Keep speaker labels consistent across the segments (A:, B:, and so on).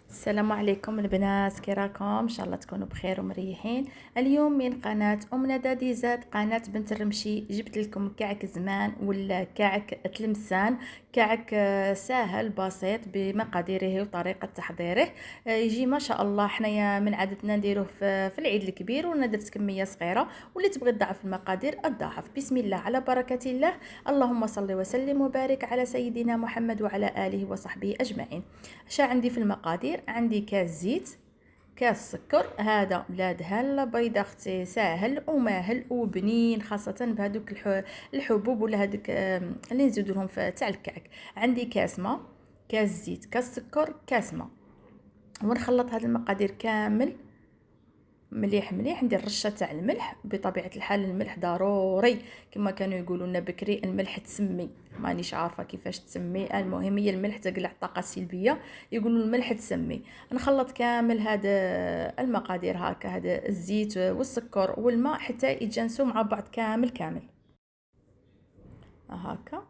A: السلام عليكم البنات، كي راكم؟ ان شاء الله تكونوا بخير ومريحين. اليوم من قناه ام ندى ديزاد، قناه بنت الرمشي، جبت لكم كعك زمان ولا كعك تلمسان. كعك سهل بسيط بمقاديره وطريقه تحضيره. يجي ما شاء الله. حنايا من عادتنا نديروه في العيد الكبير، وانا درت كميه صغيره، واللي تبغي تضاعف المقادير الضعف. بسم الله على بركه الله. اللهم صل وسلم وبارك على سيدنا محمد وعلى اله وصحبه اجمعين. شا عندي في المقادير؟ عندي كاس زيت، كاس سكر، هذا بلاد هلا بيض اختي، ساهل وماهل وبنين، خاصه بهذوك الحبوب ولا هذوك اللي نزيدو لهم تاع الكعك. عندي كاس ما، كاس زيت، كاس سكر، كاس ما. ونخلط هذه المقادير كامل مليح مليح. ندير رشه تاع الملح، بطبيعه الحال الملح ضروري، كما كانوا يقولوا لنا بكري الملح تسمي. مانيش عارفه كيفاش تسمي، المهم هي الملح تقلع الطاقه السلبيه، يقولوا الملح تسمي. نخلط كامل هذا المقادير هكا، هذا الزيت والسكر والماء حتى يتجانسوا مع بعض كامل كامل هكا.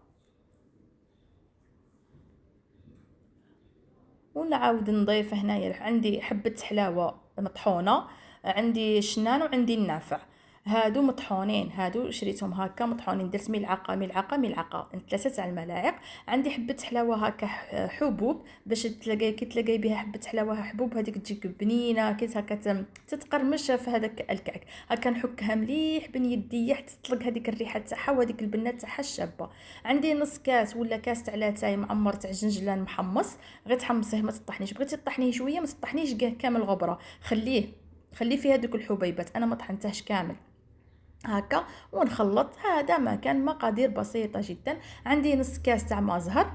A: ونعاود نضيف هنايا عندي حبه حلاوه مطحونه، عندي شنان وعندي النافع. هادو مطحونين، هادو شريتهم هكا مطحونين، درت ملعقه ملعقه ملعقه، 3 تاع الملاعق. عندي حبه حلاوه هكا حبوب، باش تلاقي كي تلاقي بها حبه حلاوه حبوب هذيك تجيك بنينه كي هكا تتقرمش في هذاك الكعك. هكا نحكها مليح بين يدي حتى تطلق هذيك الريحه تاعها وهذيك البنه تاعها الشابه. عندي نص كاس ولا كاس تاع لاتاي معمر تاع جنجلان محمص، غير تحمصيه ما تطحنيش، بغيتي تطحنيه شويه ما تطحنيش كامل غبره، خليه فيها دوك الحبيبات، انا ما طحنتهش كامل هكا. ونخلط، هذا ما كان مقادير بسيطه جدا. عندي نص كاس تاع ما زهر،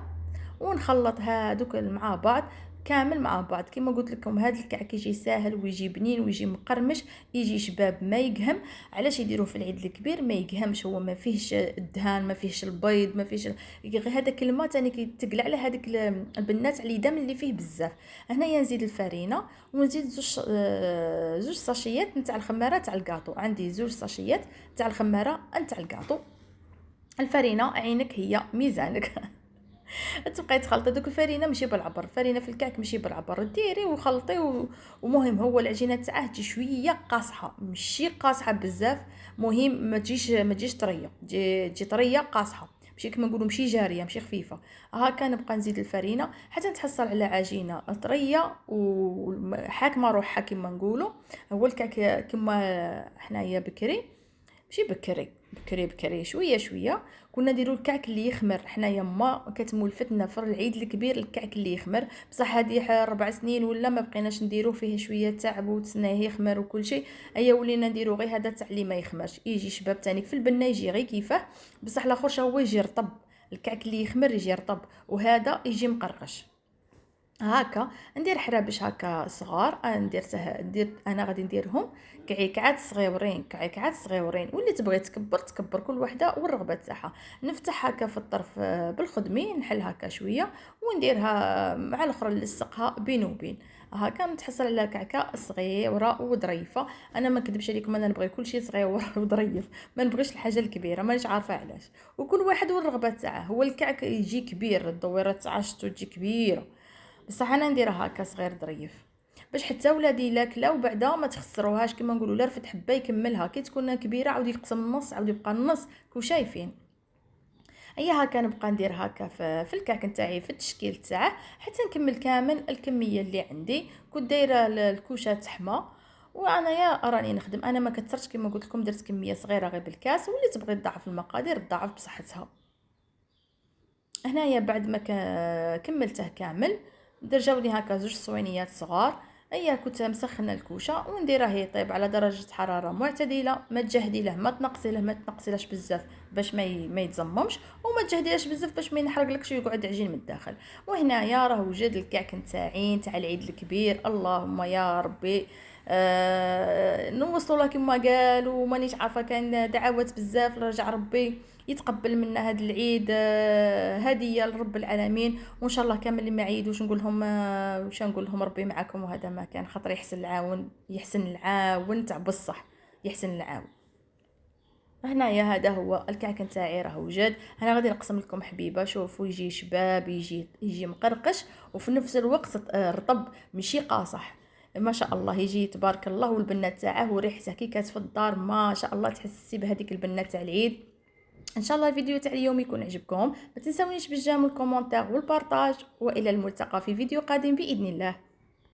A: ونخلط هادوك مع بعض كامل مع بعض. كما قلت لكم هذا الكعك يجي ساهل ويجي بنين ويجي مقرمش، يجي شباب ما يقهم. علاش يديروه في العيد الكبير؟ ما يقهمش، هو ما فيهش الدهان، ما فيهش البيض، ما فيهش غير هذاك الماء تاني كيتقلع على هذيك البنات على اليدام اللي فيه بزاف. هنايا نزيد الفرينه، ونزيد زوج ساشيات نتاع الخماره تاع الكاطو. عندي زوج ساشيات تاع الخماره نتاع الكاطو. الفرينه عينك هي ميزانك. تبقاي تخلطي دوك الفرينه ماشي بالعبر، الفرينه في الكعك ماشي بالعبر، ديري وخلطي ومهم هو العجينه تاعه تجي شويه قاصحه، ماشي قاصحه بزاف، مهم ما تجيش طريه، تجي طريه قاصحه، ماشي كما نقولوا ماشي جاريه، ماشي خفيفه. هاكا نبقى نزيد الفرينه حتى نتحصل على عجينه طريه وحاكمه روحها كما نقولوا. هو الكعك كما حنايا بكري، ماشي بكري شويه شويه. كنا نديروا الكعك اللي يخمر، حنايا ما كتمولفتنا في العيد الكبير الكعك اللي يخمر، بصح هذه 4 سنين ولا ما بقيناش نديروه، فيه شويه تعب وتسناه يخمر وكل شيء. ايا ولينا نديرو غير هذا تاع اللي ما يخمرش، يجي شباب تاني في البنه يجي غير كيفاه، بصح الاخر هو يجي رطب. الكعك اللي يخمر يجي رطب، وهذا يجي مقرقش هاكا. ندير حرابش هاكا صغار، ندير انا غادي نديرهم كعكعات صغيورين، كعكعات صغيورين، واللي تبغي تكبر كل وحده والرغبه تاعها. نفتح هاكا في الطرف بالخدمي، نحل هاكا شويه ونديرها مع الاخرى نلصقها بين وبين هاكا، نتحصل على كعكه صغيره وظريفه. انا ما نكذبش عليكم، انا نبغي كل شيء صغير وظريف، ما نبغيش الحاجه الكبيره، مانيش عارفه علاش. وكل واحد والرغبه تاعه، هو الكعك يجي كبير، الدويره تاع شتو تجي كبيره، بصح انا نديرها هكا صغير ظريف، باش حتى ولادي لا كلاو بعدا ما تخسروهاش، كما نقولوا لا رفد حبه يكملها، كي تكون كبيره عاود يقسم النص عاود يبقى النص كو شايفين. هي هكا نبقى ندير هكا في الكعك نتاعي في التشكيل تاعه حتى نكمل كامل الكميه اللي عندي. كنت دايره الكوشه تحمى، وانا يا راني نخدم، انا ما كثرتش كما قلت لكم، درت كميه صغيره غير بالكاس، واللي تبغي تضعف المقادير تضعف بصحتها. هنايا بعد ما كملته كامل، درجاولي هكا زوج صوينيات صغار. ايا كنت مسخنه الكوشه ونديره يطيب على درجه حراره معتدله، ما تجهديله ما تنقصيله ما تنقصيلهش بزاف باش ما يتزممش، وما تجهديهش بزاف باش ما ينحرقلكش ويقعد عجين من الداخل. وهنايا راه وجد الكعك نتاعي تاع العيد الكبير. اللهم يا ربي نوصلوا له كما قالوا، مانيش عارفه كان دعوات بزاف رجع ربي يتقبل منا هذا العيد هديه لرب العالمين. وان شاء الله كامل اللي ما عيدوش نقول لهم واش نقول لهم ربي معكم، وهذا ما كان خاطر يحسن العاون، يحسن العاون تاع بصح، يحسن العاون. هنايا هذا هو الكعك نتاعي راه وجد. انا غادي نقسم لكم حبيبه، شوفوا يجي شباب، يجي مقرقش، وفي نفس الوقت رطب ماشي قاصح. ما شاء الله يجي تبارك الله. والبنه تاعه وريحته كي كانت في الدار ما شاء الله تحسي بهذيك البنه تاع العيد. ان شاء الله الفيديو تاع اليوم يكون عجبكم، ما تنساونيش بالجيم والكومونتير والبارطاج، والى الملتقى في فيديو قادم باذن الله.